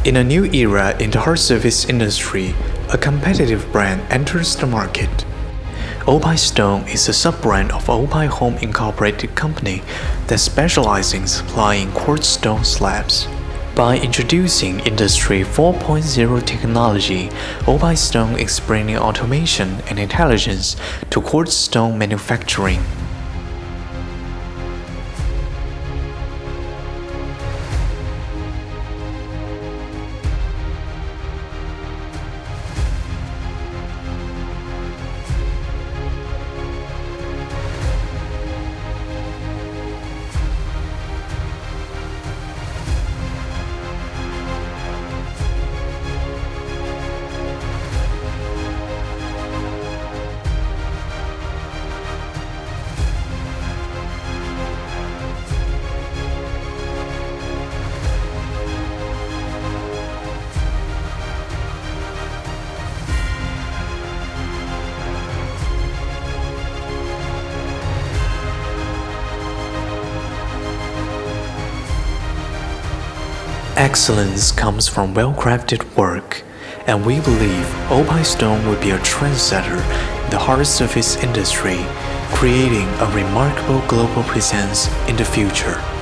In a new era in the hard surface industry, a competitive brand enters the market. Oppein Stone is a sub-brand of Oppein Home Incorporated company that specializes in supplying quartz stone slabs. By introducing Industry 4.0 technology, Oppein Stone is bringing automation and intelligence to quartz stone manufacturing. Excellence comes from well-crafted work, and we believe Oppein Stone will be a trendsetter in the hard surface industry, creating a remarkable global presence in the future.